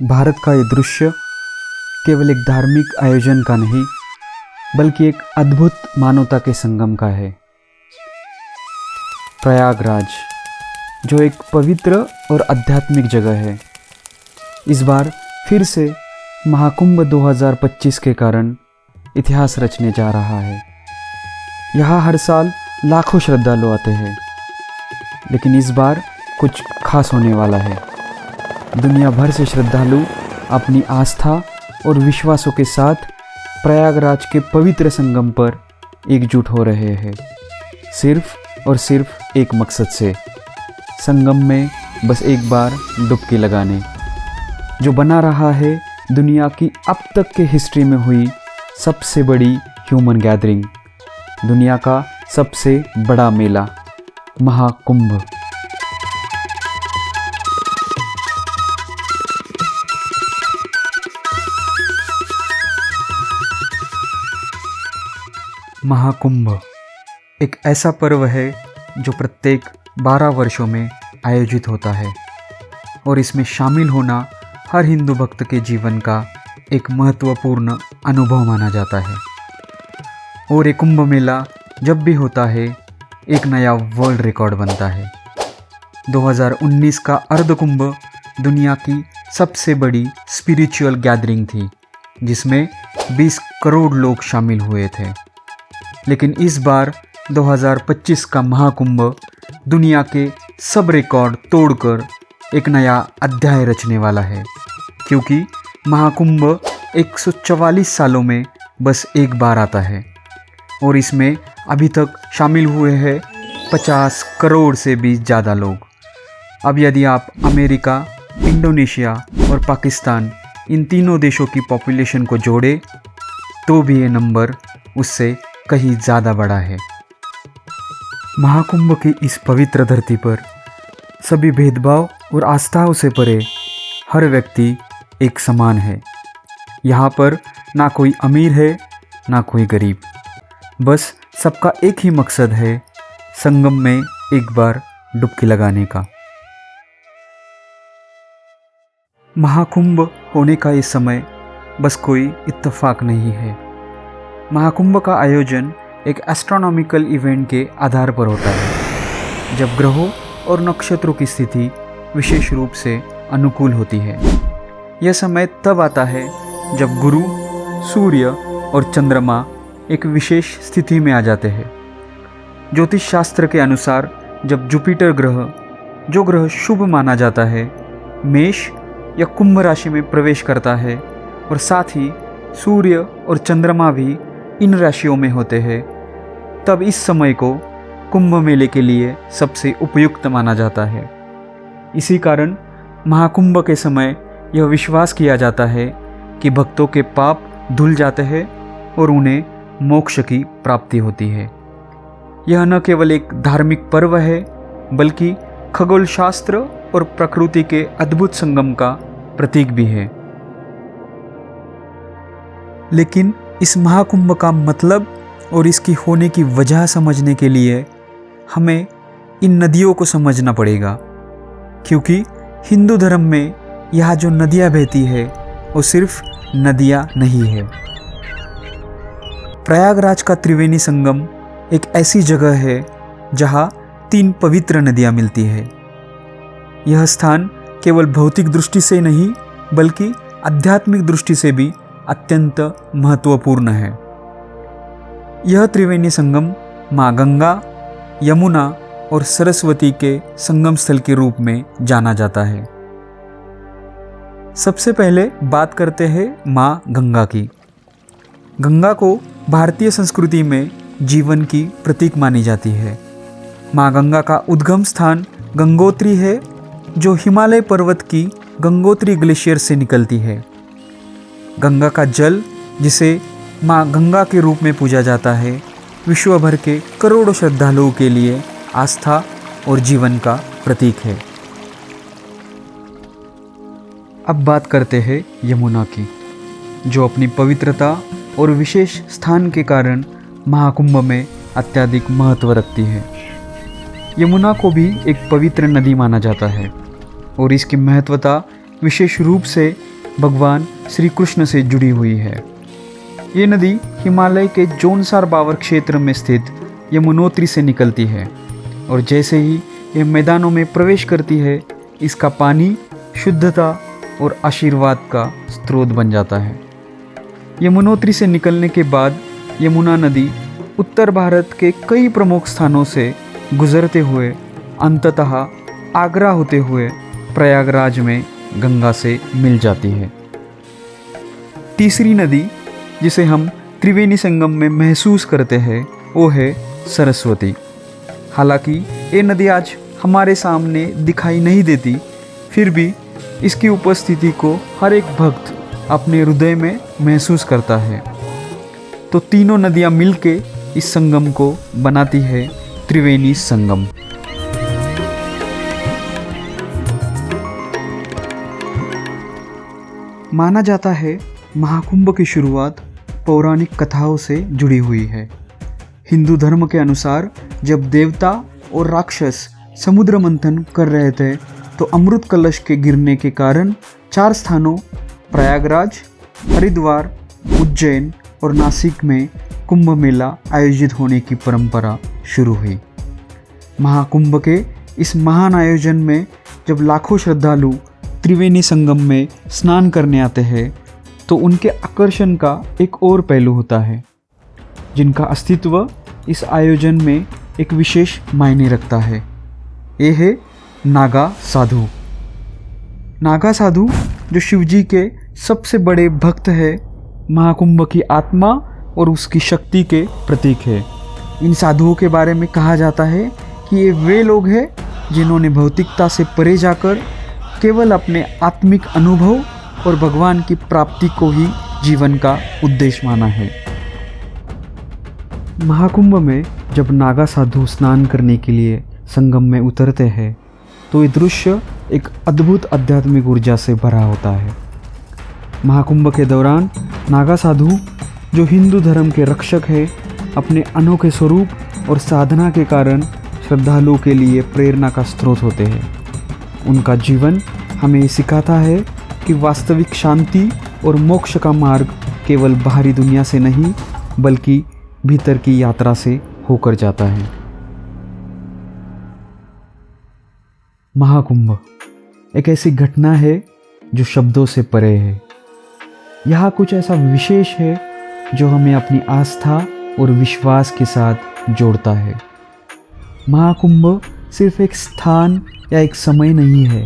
भारत का ये दृश्य केवल एक धार्मिक आयोजन का नहीं बल्कि एक अद्भुत मानवता के संगम का है। प्रयागराज, जो एक पवित्र और आध्यात्मिक जगह है, इस बार फिर से महाकुंभ 2025 के कारण इतिहास रचने जा रहा है। यहाँ हर साल लाखों श्रद्धालु आते हैं, लेकिन इस बार कुछ खास होने वाला है। दुनिया भर से श्रद्धालु अपनी आस्था और विश्वासों के साथ प्रयागराज के पवित्र संगम पर एकजुट हो रहे हैं, सिर्फ और सिर्फ एक मकसद से, संगम में बस एक बार डुबकी लगाने, जो बना रहा है दुनिया की अब तक के हिस्ट्री में हुई सबसे बड़ी ह्यूमन गैदरिंग, दुनिया का सबसे बड़ा मेला, महाकुंभ। महाकुंभ एक ऐसा पर्व है जो प्रत्येक 12 वर्षों में आयोजित होता है और इसमें शामिल होना हर हिंदू भक्त के जीवन का एक महत्वपूर्ण अनुभव माना जाता है। और ये कुंभ मेला जब भी होता है एक नया वर्ल्ड रिकॉर्ड बनता है। 2019 का अर्धकुंभ दुनिया की सबसे बड़ी स्पिरिचुअल गैदरिंग थी, जिसमें 20 करोड़ लोग शामिल हुए थे। लेकिन इस बार 2025 का महाकुंभ दुनिया के सब रिकॉर्ड तोड़कर एक नया अध्याय रचने वाला है, क्योंकि महाकुंभ 144 सालों में बस एक बार आता है और इसमें अभी तक शामिल हुए हैं 50 करोड़ से भी ज़्यादा लोग। अब यदि आप अमेरिका, इंडोनेशिया और पाकिस्तान, इन तीनों देशों की पॉपुलेशन को जोड़े तो भी ये नंबर उससे कहीं ज़्यादा बड़ा है। महाकुंभ की इस पवित्र धरती पर सभी भेदभाव और आस्थाओं से परे हर व्यक्ति एक समान है। यहाँ पर ना कोई अमीर है ना कोई गरीब, बस सबका एक ही मकसद है, संगम में एक बार डुबकी लगाने का। महाकुंभ होने का ये समय बस कोई इत्तेफाक नहीं है। महाकुंभ का आयोजन एक एस्ट्रोनॉमिकल इवेंट के आधार पर होता है, जब ग्रहों और नक्षत्रों की स्थिति विशेष रूप से अनुकूल होती है। यह समय तब आता है जब गुरु, सूर्य और चंद्रमा एक विशेष स्थिति में आ जाते हैं। ज्योतिष शास्त्र के अनुसार जब जुपिटर ग्रह, जो ग्रह शुभ माना जाता है, मेष या कुंभ राशि में प्रवेश करता है और साथ ही सूर्य और चंद्रमा भी इन राशियों में होते हैं, तब इस समय को कुंभ मेले के लिए सबसे उपयुक्त माना जाता है। इसी कारण महाकुंभ के समय यह विश्वास किया जाता है कि भक्तों के पाप धुल जाते हैं और उन्हें मोक्ष की प्राप्ति होती है। यह न केवल एक धार्मिक पर्व है, बल्कि खगोल शास्त्र और प्रकृति के अद्भुत संगम का प्रतीक भी है। लेकिन इस महाकुंभ का मतलब और इसकी होने की वजह समझने के लिए हमें इन नदियों को समझना पड़ेगा, क्योंकि हिंदू धर्म में यह जो नदियाँ बहती है वो सिर्फ नदियाँ नहीं है। प्रयागराज का त्रिवेणी संगम एक ऐसी जगह है जहाँ 3 पवित्र नदियाँ मिलती है। यह स्थान केवल भौतिक दृष्टि से नहीं बल्कि आध्यात्मिक दृष्टि से भी अत्यंत महत्वपूर्ण है। यह त्रिवेणी संगम माँ गंगा, यमुना और सरस्वती के संगम स्थल के रूप में जाना जाता है। सबसे पहले बात करते हैं माँ गंगा की। गंगा को भारतीय संस्कृति में जीवन की प्रतीक मानी जाती है। माँ गंगा का उद्गम स्थान गंगोत्री है, जो हिमालय पर्वत की गंगोत्री ग्लेशियर से निकलती है। गंगा का जल, जिसे माँ गंगा के रूप में पूजा जाता है, विश्व भर के करोड़ों श्रद्धालुओं के लिए आस्था और जीवन का प्रतीक है। अब बात करते हैं यमुना की, जो अपनी पवित्रता और विशेष स्थान के कारण महाकुंभ में अत्यधिक महत्व रखती है। यमुना को भी एक पवित्र नदी माना जाता है और इसकी महत्वता विशेष रूप से भगवान श्री कृष्ण से जुड़ी हुई है। ये नदी हिमालय के जोनसार बावर क्षेत्र में स्थित यमुनोत्री से निकलती है और जैसे ही ये मैदानों में प्रवेश करती है, इसका पानी शुद्धता और आशीर्वाद का स्रोत बन जाता है। यमुनोत्री से निकलने के बाद यमुना नदी उत्तर भारत के कई प्रमुख स्थानों से गुजरते हुए अंततः आगरा होते हुए प्रयागराज में गंगा से मिल जाती है। तीसरी नदी जिसे हम त्रिवेणी संगम में महसूस करते हैं वो है सरस्वती। हालांकि ये नदी आज हमारे सामने दिखाई नहीं देती, फिर भी इसकी उपस्थिति को हर एक भक्त अपने हृदय में महसूस करता है। तो तीनों नदियाँ मिलके इस संगम को बनाती है त्रिवेणी संगम। माना जाता है महाकुंभ की शुरुआत पौराणिक कथाओं से जुड़ी हुई है। हिंदू धर्म के अनुसार जब देवता और राक्षस समुद्र मंथन कर रहे थे तो अमृत कलश के गिरने के कारण 4 स्थानों प्रयागराज, हरिद्वार, उज्जैन और नासिक में कुंभ मेला आयोजित होने की परंपरा शुरू हुई। महाकुंभ के इस महान आयोजन में जब लाखों श्रद्धालु त्रिवेणी संगम में स्नान करने आते हैं तो उनके आकर्षण का एक और पहलू होता है, जिनका अस्तित्व इस आयोजन में एक विशेष मायने रखता है। ये है नागा साधु। नागा साधु जो शिवजी के सबसे बड़े भक्त है, महाकुंभ की आत्मा और उसकी शक्ति के प्रतीक है। इन साधुओं के बारे में कहा जाता है कि ये वे लोग हैं जिन्होंने भौतिकता से परे जाकर केवल अपने आत्मिक अनुभव और भगवान की प्राप्ति को ही जीवन का उद्देश्य माना है। महाकुंभ में जब नागा साधु स्नान करने के लिए संगम में उतरते हैं तो ये दृश्य एक अद्भुत आध्यात्मिक ऊर्जा से भरा होता है। महाकुंभ के दौरान नागा साधु जो हिंदू धर्म के रक्षक हैं, अपने अनोखे स्वरूप और साधना के कारण श्रद्धालुओं के लिए प्रेरणा का स्रोत होते हैं। उनका जीवन हमें सिखाता है कि वास्तविक शांति और मोक्ष का मार्ग केवल बाहरी दुनिया से नहीं बल्कि भीतर की यात्रा से होकर जाता है। महाकुंभ एक ऐसी घटना है जो शब्दों से परे है। यहाँ कुछ ऐसा विशेष है जो हमें अपनी आस्था और विश्वास के साथ जोड़ता है। महाकुंभ सिर्फ एक स्थान या एक समय नहीं है,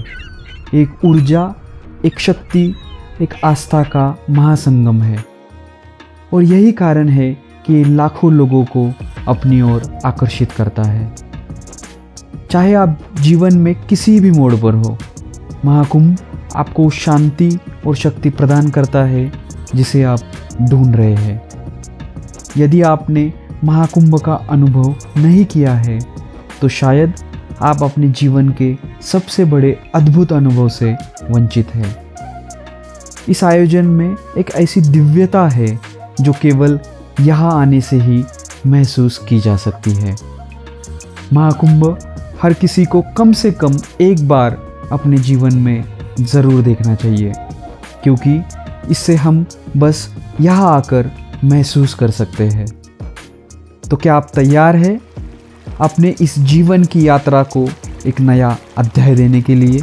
एक ऊर्जा, एक शक्ति, एक आस्था का महासंगम है। और यही कारण है कि ये लाखों लोगों को अपनी ओर आकर्षित करता है। चाहे आप जीवन में किसी भी मोड़ पर हो, महाकुंभ आपको शांति और शक्ति प्रदान करता है जिसे आप ढूंढ रहे हैं। यदि आपने महाकुंभ का अनुभव नहीं किया है तो शायद आप अपने जीवन के सबसे बड़े अद्भुत अनुभव से वंचित हैं। इस आयोजन में एक ऐसी दिव्यता है जो केवल यहाँ आने से ही महसूस की जा सकती है। महाकुंभ हर किसी को कम से कम एक बार अपने जीवन में ज़रूर देखना चाहिए, क्योंकि इससे हम बस यहाँ आकर महसूस कर सकते हैं। तो क्या आप तैयार हैं अपने इस जीवन की यात्रा को एक नया अध्याय देने के लिए?